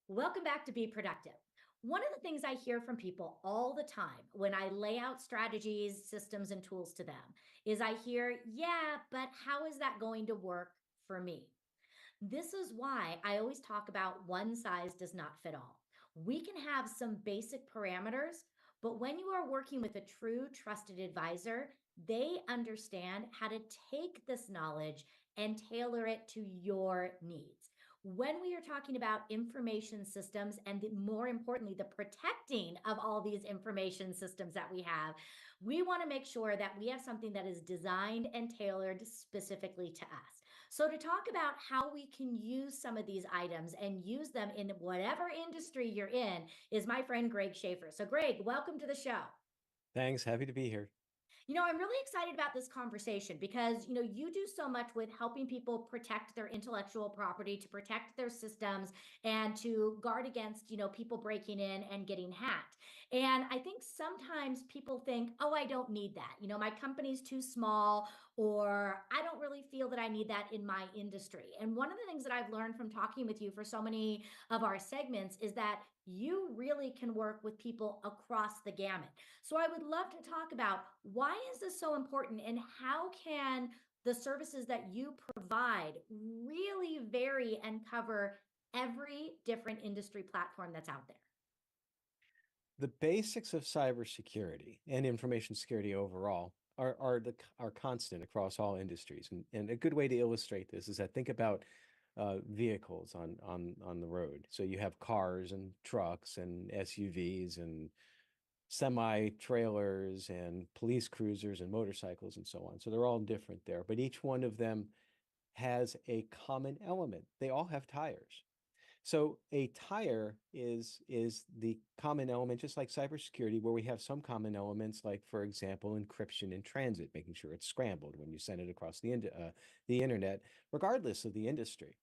Welcome back to Be Productive. One of the things I hear from people all the time when I lay out strategies, systems, and tools to them is I hear, yeah, but how is that going to work for me? This is why I always talk about one size does not fit all. We can have some basic parameters, but when you are working with a true trusted advisor, they understand how to take this knowledge and tailor it to your needs. When we are talking about information systems and more importantly, the protecting of all these information systems that we have, we want to make sure that we have something that is designed and tailored specifically to us. So to talk about how we can use some of these items and use them in whatever industry you're in is my friend Greg Schaefer. So Greg, welcome to the show. Thanks. Happy to be here. I'm really excited about this conversation because, you do so much with helping people protect their intellectual property, to protect their systems, and to guard against, people breaking in and getting hacked. And I think sometimes people think, oh, I don't need that. My company's too small, or I don't really feel that I need that in my industry. And one of the things that I've learned from talking with you for so many of our segments is that you really can work with people across the gamut. So I would love to talk about why is this so important and how can the services that you provide really vary and cover every different industry platform that's out there? The basics of cybersecurity and information security overall are constant across all industries. And a good way to illustrate this is that think about vehicles on the road. So you have cars and trucks and SUVs and semi-trailers and police cruisers and motorcycles and so on. So they're all different there, but each one of them has a common element. They all have tires. So a tire is the common element, just like cybersecurity, where we have some common elements, like, for example, encryption in transit, making sure it's scrambled when you send it across the internet, regardless of the industry.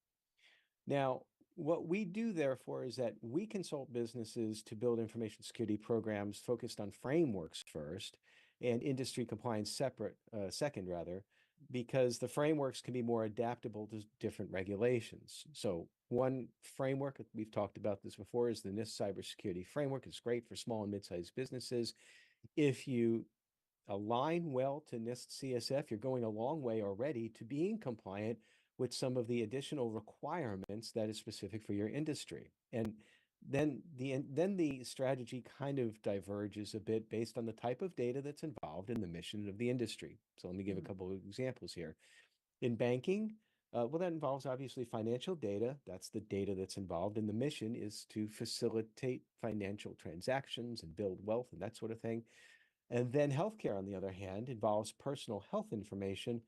Now, what we do, therefore, is that we consult businesses to build information security programs focused on frameworks first and industry compliance second, because the frameworks can be more adaptable to different regulations. So one framework, we've talked about this before, is the NIST cybersecurity framework. It's great for small and mid-sized businesses. If you align well to NIST CSF, you're going a long way already to being compliant with some of the additional requirements that is specific for your industry. And then the strategy kind of diverges a bit based on the type of data that's involved in the mission of the industry. So let me give a couple of examples here. In banking, that involves obviously financial data. That's the data that's involved. And the mission is to facilitate financial transactions and build wealth and that sort of thing. And then healthcare, on the other hand, involves personal health information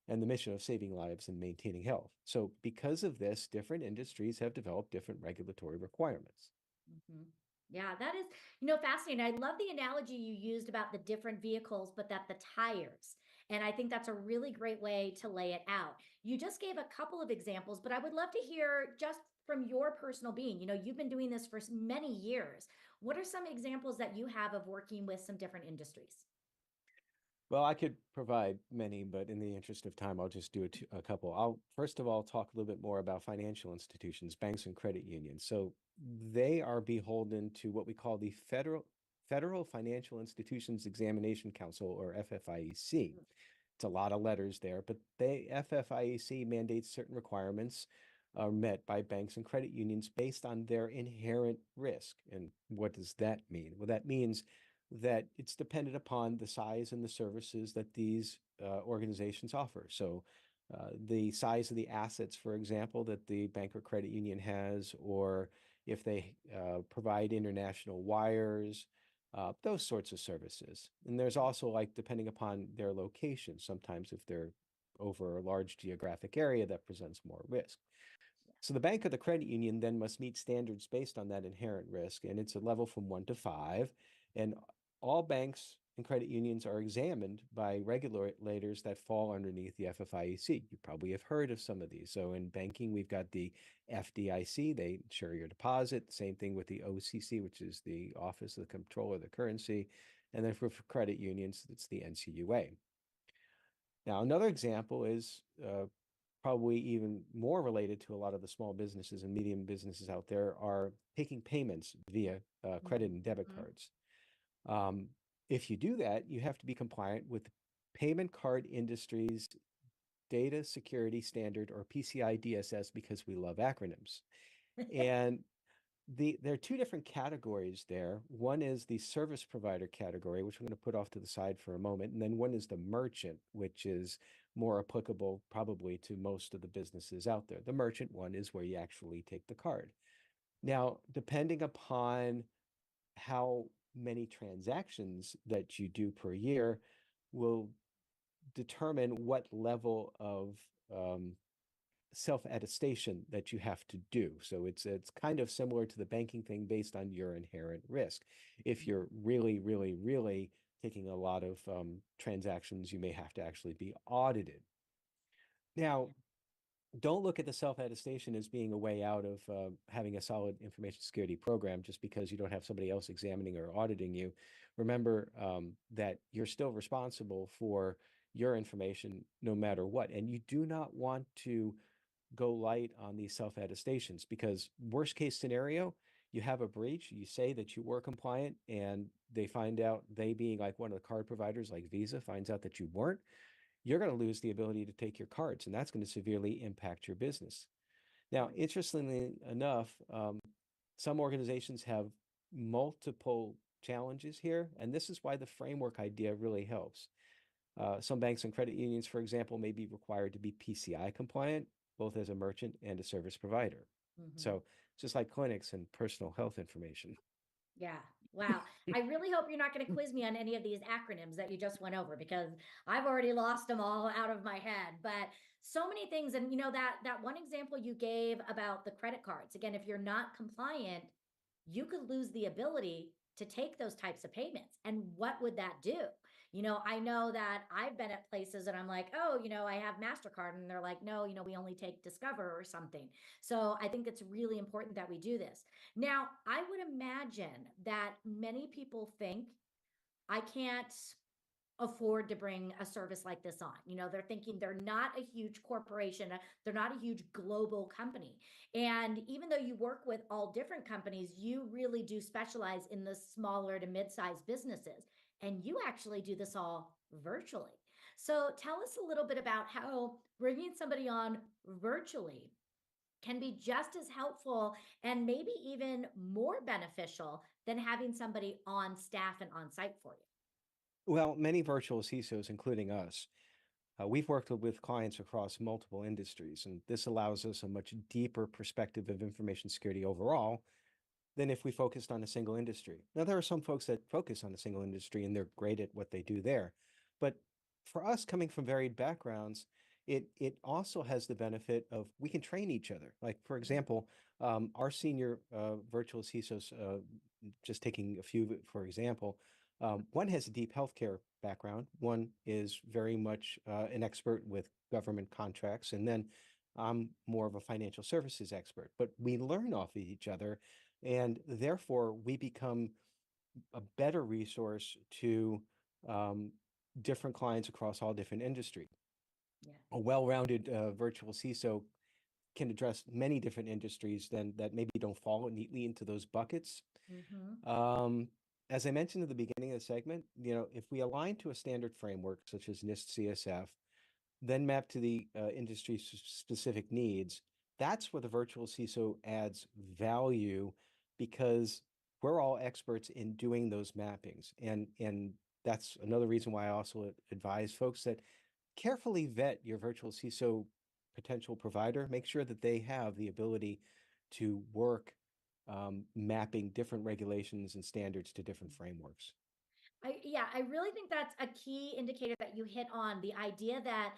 and the mission of saving lives and maintaining health. So because of this, different industries have developed different regulatory requirements. Mm-hmm. Yeah, that is, fascinating. I love the analogy you used about the different vehicles, but that the tires And I think that's a really great way to lay it out. You just gave a couple of examples, but I would love to hear just from your personal being. You've been doing this for many years. What are some examples that you have of working with some different industries? Well, I could provide many, but in the interest of time, I'll just do a couple. I'll first of all talk a little bit more about financial institutions, banks and credit unions. So they are beholden to what we call the Federal Financial Institutions Examination Council, or FFIEC. It's a lot of letters there, but FFIEC mandates certain requirements are met by banks and credit unions based on their inherent risk. And what does that mean? Well, that means that it's dependent upon the size and the services that these organizations offer. So the size of the assets, for example, that the bank or credit union has, or if they provide international wires, those sorts of services. And there's also, like, depending upon their location, sometimes if they're over a large geographic area, that presents more risk. So the bank or the credit union then must meet standards based on that inherent risk, and it's a level from 1 to 5. And all banks and credit unions are examined by regulators that fall underneath the FFIEC. You probably have heard of some of these. So in banking, we've got the FDIC, they insure your deposit. Same thing with the OCC, which is the Office of the Comptroller of the Currency. And then for credit unions, it's the NCUA. Now, another example is probably even more related to a lot of the small businesses and medium businesses out there are taking payments via credit and debit cards. If you do that, you have to be compliant with Payment Card Industry's Data Security Standard, or PCI DSS, because we love acronyms. And there are two different categories there. One is the service provider category, which I'm going to put off to the side for a moment. And then one is the merchant, which is more applicable probably to most of the businesses out there. The merchant one is where you actually take the card. Now, depending upon how many transactions that you do per year will determine what level of self-attestation that you have to do. So it's kind of similar to the banking thing based on your inherent risk. If you're really, really, really taking a lot of transactions, you may have to actually be audited. Now, don't look at the self-attestation as being a way out of having a solid information security program just because you don't have somebody else examining or auditing you. Remember that you're still responsible for your information no matter what. And you do not want to go light on these self-attestations, because worst case scenario, you have a breach, you say that you were compliant, and they find out, they being like one of the card providers like Visa, finds out that you weren't, you're going to lose the ability to take your cards, and that's going to severely impact your business. Now, interestingly enough, some organizations have multiple challenges here, and this is why the framework idea really helps. Some banks and credit unions, for example, may be required to be PCI compliant, both as a merchant and a service provider. So just like clinics and personal health information. Yeah. Wow. I really hope you're not going to quiz me on any of these acronyms that you just went over, because I've already lost them all out of my head. But so many things. And that one example you gave about the credit cards, again, if you're not compliant, you could lose the ability to take those types of payments. And what would that do? I know that I've been at places and I'm like, oh, I have MasterCard. And they're like, no, we only take Discover or something. So I think it's really important that we do this. Now, I would imagine that many people think, I can't afford to bring a service like this on. They're thinking they're not a huge corporation, they're not a huge global company. And even though you work with all different companies, you really do specialize in the smaller to mid-sized businesses. And you actually do this all virtually. So tell us a little bit about how bringing somebody on virtually can be just as helpful and maybe even more beneficial than having somebody on staff and on site for you. Well, many virtual CISOs, including us, we've worked with clients across multiple industries, and this allows us a much deeper perspective of information security overall than if we focused on a single industry. Now, there are some folks that focus on a single industry and they're great at what they do there. But for us, coming from varied backgrounds, it also has the benefit of we can train each other. Like, for example, our senior virtual CISOs, just taking a few, for example, One has a deep healthcare background. One is very much an expert with government contracts. And then I'm more of a financial services expert. But we learn off of each other. And therefore, we become a better resource to different clients across all different industries. Yeah. A well-rounded virtual CISO can address many different industries that maybe don't fall neatly into those buckets. As I mentioned at the beginning of the segment, if we align to a standard framework such as NIST CSF, then map to the industry specific needs, that's where the virtual CISO adds value, because we're all experts in doing those mappings. And that's another reason why I also advise folks that carefully vet your virtual CISO potential provider. Make sure that they have the ability to work mapping different regulations and standards to different frameworks. I really think that's a key indicator that you hit on, the idea that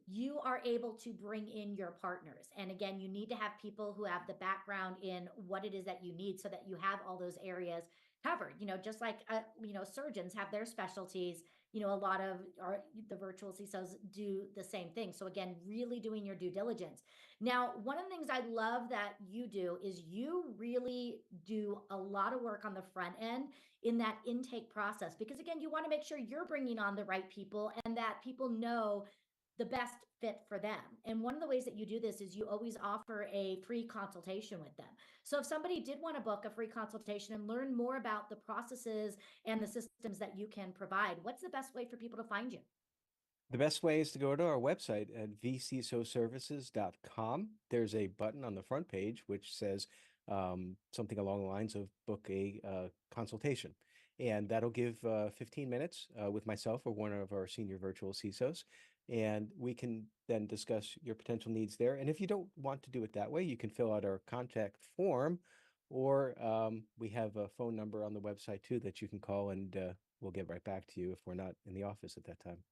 you are able to bring in your partners. And again, you need to have people who have the background in what it is that you need so that you have all those areas covered. Just like, surgeons have their specialties, a lot of the virtual CISOs do the same thing. So again, really doing your due diligence. Now, one of the things I love that you do is you really do a lot of work on the front end in that intake process, because again, you want to make sure you're bringing on the right people and that people know the best fit for them. And one of the ways that you do this is you always offer a free consultation with them. So if somebody did want to book a free consultation and learn more about the processes and the systems that you can provide, what's the best way for people to find you? The best way is to go to our website at vcisoservices.com. There's a button on the front page which says something along the lines of book a consultation. And that'll give 15 minutes with myself or one of our senior virtual CISOs. And we can then discuss your potential needs there. And if you don't want to do it that way, you can fill out our contact form, or we have a phone number on the website too that you can call, and we'll get right back to you if we're not in the office at that time.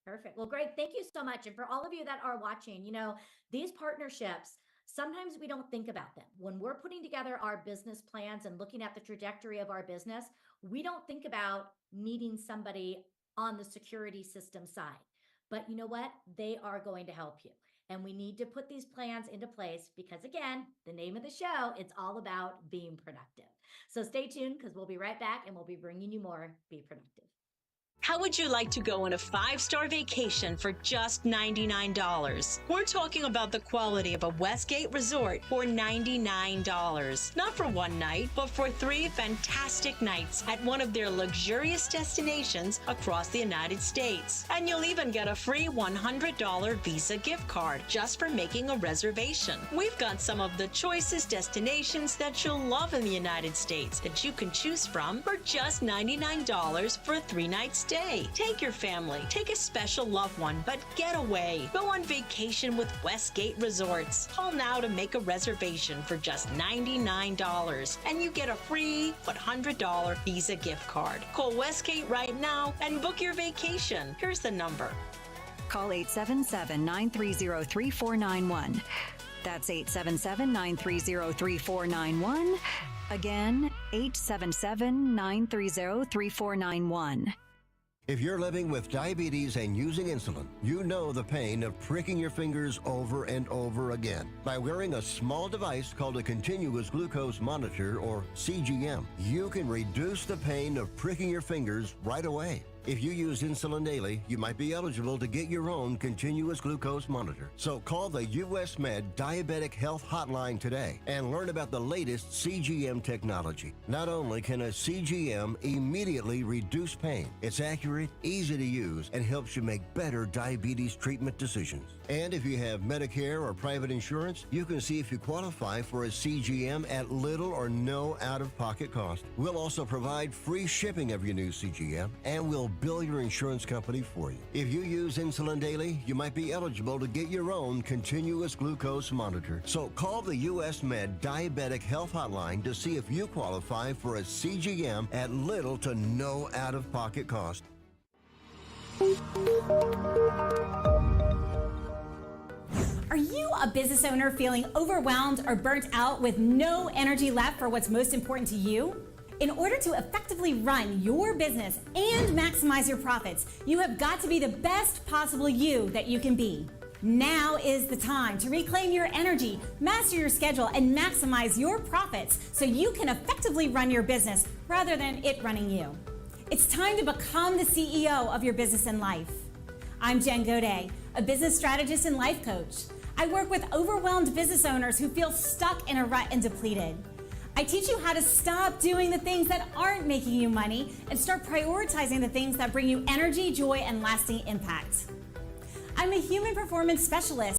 Perfect. Well, great. Thank you so much. And for all of you that are watching, these partnerships, sometimes we don't think about them. When we're putting together our business plans and looking at the trajectory of our business, we don't think about needing somebody on the security system side. But you know what? They are going to help you. And we need to put these plans into place because, again, the name of the show, it's all about being productive. So stay tuned, because we'll be right back and we'll be bringing you more Be Productive. How would you like to go on a 5-star vacation for just $99? We're talking about the quality of a Westgate resort for $99. Not for one night, but for 3 fantastic nights at one of their luxurious destinations across the United States. And you'll even get a free $100 Visa gift card just for making a reservation. We've got some of the choicest destinations that you'll love in the United States that you can choose from for just $99 for a 3-night stay. Take your family, take a special loved one, but get away. Go on vacation with Westgate Resorts. Call now to make a reservation for just $99, and you get a free $100 Visa gift card. Call Westgate right now and book your vacation. Here's the number. Call 877-930-3491. That's 877-930-3491. Again, 877-930-3491. If you're living with diabetes and using insulin, you know the pain of pricking your fingers over and over again. By wearing a small device called a continuous glucose monitor, or CGM, you can reduce the pain of pricking your fingers right away. If you use insulin daily, you might be eligible to get your own continuous glucose monitor. So call the US Med Diabetic Health Hotline today and learn about the latest CGM technology. Not only can a CGM immediately reduce pain, it's accurate, easy to use, and helps you make better diabetes treatment decisions. And if you have Medicare or private insurance, you can see if you qualify for a CGM at little or no out-of-pocket cost. We'll also provide free shipping of your new CGM, and we'll bill your insurance company for you. If you use insulin daily, you might be eligible to get your own continuous glucose monitor. So call the US Med Diabetic Health Hotline to see if you qualify for a CGM at little to no out-of-pocket cost. Are you a business owner feeling overwhelmed or burnt out with no energy left for what's most important to you? In order to effectively run your business and maximize your profits, you have got to be the best possible you that you can be. Now is the time to reclaim your energy, master your schedule, and maximize your profits so you can effectively run your business rather than it running you. It's time to become the CEO of your business and life. I'm Jen Godet, a business strategist and life coach. I work with overwhelmed business owners who feel stuck in a rut and depleted. I teach you how to stop doing the things that aren't making you money and start prioritizing the things that bring you energy, joy, and lasting impact. I'm a human performance specialist